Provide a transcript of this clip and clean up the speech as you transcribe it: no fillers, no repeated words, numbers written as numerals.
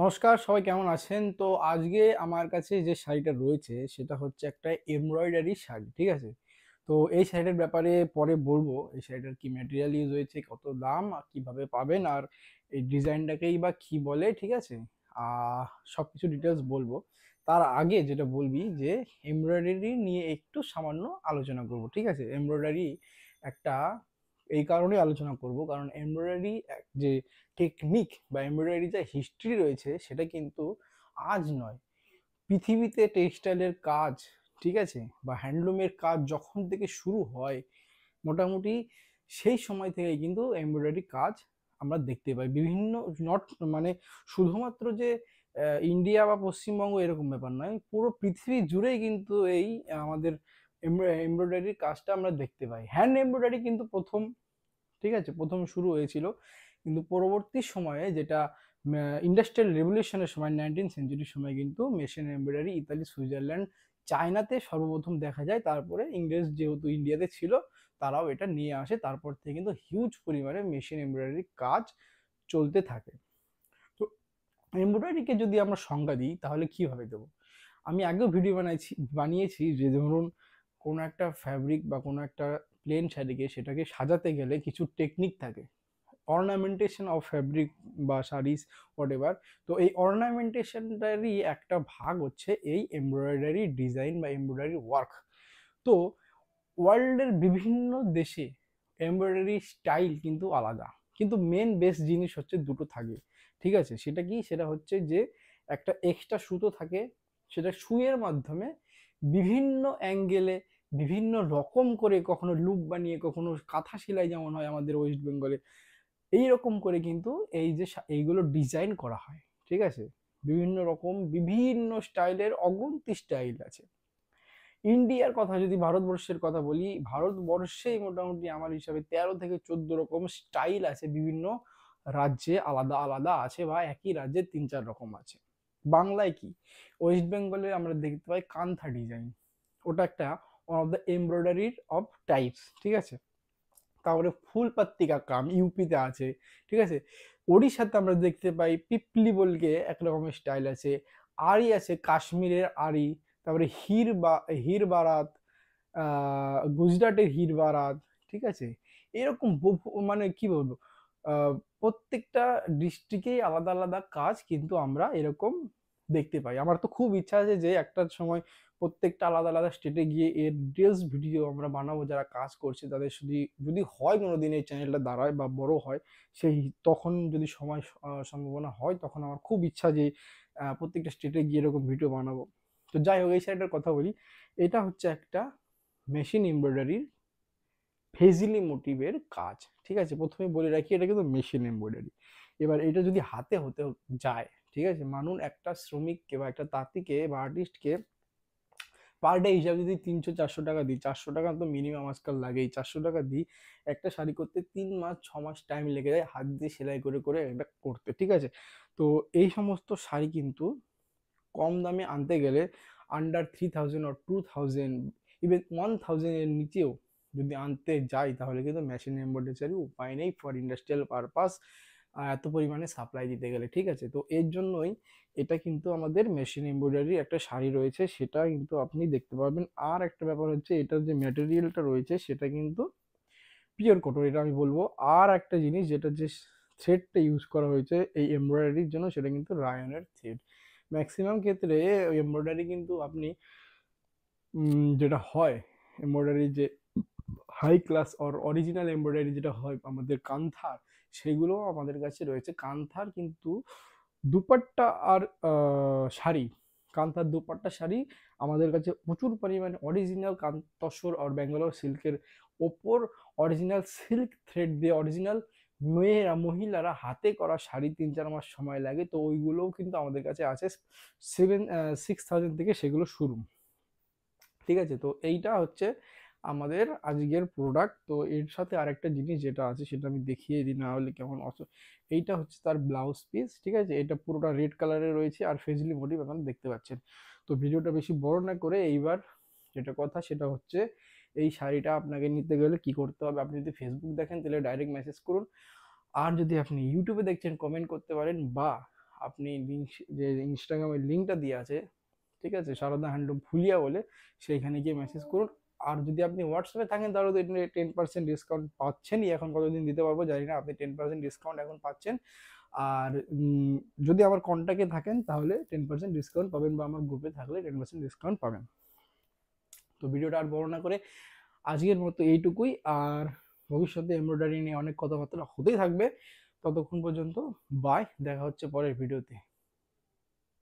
নমস্কার, সবাই কেমন আছেন? তো আজকে আমার কাছে যে শাড়িটা রয়েছে সেটা হচ্ছে একটা এমব্রয়ডারি শাড়ি, ঠিক আছে? তো এই শাড়িটার ব্যাপারে পরে বলবো। এই শাড়িটার কি ম্যাটেরিয়াল ইউজ হয়েছে, কত দাম, আর কিভাবে পাবেন, আর এই ডিজাইনটাকেই বা কি বলে, ঠিক আছে? আহ সবকিছু ডিটেলস বলবো। তার আগে যেটা বলবি যে এমব্রয়ডারি নিয়ে একটু সামান্য আলোচনা করব, ঠিক আছে? এমব্রয়ডারি একটা এই কারণেই আলোচনা করব কারণ এমব্রয়ডারি যে টেকনিক বা এমব্রয়ডারি যে হিস্ট্রি রয়েছে সেটা কিন্তু আজ নয়। পৃথিবীতে টেক্সটাইলের কাজ, ঠিক আছে, বা হ্যান্ডলুমের কাজ যখন থেকে শুরু হয় মোটামুটি সেই সময় থেকে কিন্তু এমব্রয়ডারি কাজ আমরা দেখতে পাই বিভিন্ন, নট মানে শুধুমাত্র যে ইন্ডিয়া বা পশ্চিমবঙ্গ এরকম ব্যাপার নয়, পুরো পৃথিবী জুড়েই কিন্তু এই আমাদের এমব্রয়ডারির কাজটা আমরা দেখতে পাই। হ্যান্ড এমব্রয়ডারি কিন্তু প্রথম, ঠিক আছে, প্রথম শুরু হয়েছিল, কিন্তু পরবর্তী সময়ে যেটা ইন্ডাস্ট্রিয়াল রেভলিউশনের সময় 19th সেঞ্চুরির সময় কিন্তু মেশিন এমব্রয়ডারি ইতালি, সুইজারল্যান্ড, চায়নাতে সর্বপ্রথম দেখা যায়। তারপরে ইংরেজ যেহেতু ইন্ডিয়াতে ছিল তারাও এটা নিয়ে আসে, তারপর থেকে কিন্তু হিউজ পরিমাণে মেশিন এমব্রয়ডারি কাজ চলতে থাকে। তো এমব্রয়ডারিকে যদি আমরা সংজ্ঞা দিই তাহলে কিভাবে দেবো? আমি আগেও ভিডিও বানিয়েছি যে ধরুন কোনো একটা ফ্যাব্রিক বা কোনো একটা প্লেন শাড়িকে সেটাকে সাজাতে গেলে কিছু টেকনিক থাকে, অর্নামেন্টেশন অফ ফ্যাব্রিক বা শাড়িস হোয়াট এভার। তো এই অর্নামেন্টেশনটারই একটা ভাগ হচ্ছে এই এমব্রয়ডারি ডিজাইন বা এমব্রয়ডারি ওয়ার্ক। তো ওয়ার্ল্ডের বিভিন্ন দেশে এমব্রয়ডারি স্টাইল কিন্তু আলাদা, কিন্তু মেন বেস জিনিস হচ্ছে দুটো থাকে, ঠিক আছে? সেটা কি? সেটা হচ্ছে যে একটা এক্সট্রা সুতো থাকে, সেটা সুইয়ের মাধ্যমে বিভিন্ন অ্যাঙ্গেলে বিভিন্ন রকম করে, কখনো লুপ বানিয়ে, কখনো কাঁথা সেলাই যেমন হয় আমাদের ওয়েস্ট বেঙ্গলে, এইরকম করে কিন্তু এই যে এইগুলো ডিজাইন করা হয়, ঠিক আছে? বিভিন্ন রকম বিভিন্ন স্টাইলের অগুন্তি স্টাইল আছে। ইন্ডিয়ার কথা যদি, ভারতবর্ষের কথা বলি, ভারতবর্ষেই মোটামুটি আমার হিসাবে 13 থেকে 14 রকম স্টাইল আছে। বিভিন্ন রাজ্যে আলাদা আলাদা আছে, বা একই রাজ্যে 3-4 রকম আছে। বাংলায় কি, ওয়েস্ট বেঙ্গলে আমরা দেখতে পাই কান্থা ডিজাইন, ওটা একটা ওয়ান অফ দ্য এমব্রয়ডারির অফ টাইপস, ঠিক আছে? তারপরে ফুল পাত্তিকা কাম ইউপিতে আছে, ঠিক আছে? ওড়িশাতে আমরা দেখতে পাই পিপলি বলকে এক রকমের স্টাইল আছে। আরি আছে, কাশ্মীরের আরি। তারপরে হির বারাত, গুজরাটের হির বারাত, ঠিক আছে? এরকম মানে কি বলবো, প্রত্যেকটা ডিস্ট্রিক্টেই আলাদা আলাদা কাজ কিন্তু আমরা এরকম দেখতে পাই। আমার তো খুব ইচ্ছা আছে যে একটা সময় প্রত্যেকটা আলাদা আলাদা স্টেটে গিয়ে এর ডিটেলস ভিডিও আমরা বানাবো, যারা কাজ করছে তাদের। যদি যদি হয় কোনোদিন এই চ্যানেলটা দাঁড়ায় বা বড় হয়, সেই তখন যদি সময় সম্ভাবনা হয়, তখন আমার খুব ইচ্ছা যে প্রত্যেকটা স্টেটে গিয়ে এরকম ভিডিও বানাবো। তো যাই হোক, এই সাইডের কথা বলি। এটা হচ্ছে একটা মেশিন এমব্রয়ডারির ফেজিলি মোটিভের কাজ, ঠিক আছে? প্রথমে বলে রাখি এটা কিন্তু মেশিন এমব্রয়ডারি। এবার এটা যদি হাতে হতে যায়, ঠিক আছে, মানুষ একটা শ্রমিককে বা একটা তাঁতিকে বা আর্টিস্টকে পার ডে হিসাবে যদি 300-400 টাকা দিই, 400 টাকা তো মিনিমাম আজকাল লাগেই, 400 টাকা দিই, একটা শাড়ি করতে 3 মাস 6 মাস টাইম লেগে যায় হাত দিয়ে সেলাই করে করে এটা করতে, ঠিক আছে? তো এই সমস্ত শাড়ি কিন্তু কম দামে আনতে গেলে আন্ডার 3000 or 2000, ইভেন 1000-এর নিচেও যদি আনতে যাই তাহলে কিন্তু মেশিন এমব্রয়ডারি উপায় নেই ফর ইন্ডাস্ট্রিয়াল পারপাস, এত পরিমাণে সাপ্লাই দিতে গেলে, ঠিক আছে? তো এর জন্যই এটা কিন্তু আমাদের মেশিন এমব্রয়ডারি একটা শাড়ি রয়েছে, সেটা কিন্তু আপনি দেখতে পারবেন। আর একটা ব্যাপার হচ্ছে এটার যে ম্যাটেরিয়ালটা রয়েছে সেটা কিন্তু পিওর কটন, এটা আমি বলবো। আর একটা জিনিস, যেটা যে থ্রেডটা ইউজ করা হয়েছে এই এমব্রয়ডারির জন্য সেটা কিন্তু রায়নের থ্রেড। ম্যাক্সিমাম ক্ষেত্রে এমব্রয়ডারি কিন্তু আপনি যেটা হয় এমব্রয়ডারি যে high class or original embroidery যেটা হয় আমাদের কান্থার, সেগুলো আমাদের কাছে রয়েছে। কান্থার কিন্তু দুপাট্টা আর শাড়ি, কান্থার দুপাট্টা শাড়ি আমাদের কাছে প্রচুর পরিমাণে অরিজিনাল তসর আর ব্যাঙ্গালোর সিল্কের ওপর অরিজিনাল সিল্ক থ্রেড দিয়ে অরিজিনাল মহিলারা হাতে করা শাড়ি 3-4 মাস সময় লাগে, তো ওইগুলোও কিন্তু আমাদের কাছে আছে। 6,000 থেকে সেগুলো শুরু, ঠিক আছে? তো এইটা হচ্ছে আমাদের আজকের প্রোডাক্ট। তো এর সাথে আরেকটা জিনিস যেটা আছে সেটা আমি দেখিয়ে দিই, না হলে কেমন এইটা হচ্ছে তার ব্লাউজ পিস, ঠিক আছে? এটা পুরোটা রেড কালারে রয়েছে আর ফেজলি মোটিভ আপনারা দেখতে পাচ্ছেন। তো ভিডিওটা বেশি বড় না করে এইবার যেটা কথা সেটা হচ্ছে, এই শাড়িটা আপনাকে নিতে গেলে কি করতে হবে? আপনি যদি ফেসবুক দেখেন তাহলে ডাইরেক্ট মেসেজ করুন, আর যদি আপনি ইউটিউবে দেখছেন কমেন্ট করতে পারেন, বা আপনি লিঙ্ক, যে ইনস্টাগ্রামের লিঙ্কটা দিয়ে আছে, ঠিক আছে, সারদা হ্যান্ডলুম ফুলিয়া বলে, সেইখানে গিয়ে মেসেজ করুন। আর যদি আপনি হোয়াটসঅ্যাপে থাকেন তাহলে তো 10% ডিসকাউন্ট পাচ্ছেনই, এখন কতদিন দিতে পারবো জানি না, আপনি 10% ডিসকাউন্ট এখন পাচ্ছেন। আর যদি আমার কন্ট্যাক্টে থাকেন তাহলে 10% ডিসকাউন্ট পাবেন, বা আমার গ্রুপে থাকলে 10% ডিসকাউন্ট পাবেন। তো ভিডিওটা আর বড় না করে আজকের মতো এইটুকুই। আর ভবিষ্যতে এমব্রয়ডারি নিয়ে অনেক কথাবার্তা হতেই থাকবে। ততক্ষণ পর্যন্ত বাই, দেখা হচ্ছে পরের ভিডিওতে।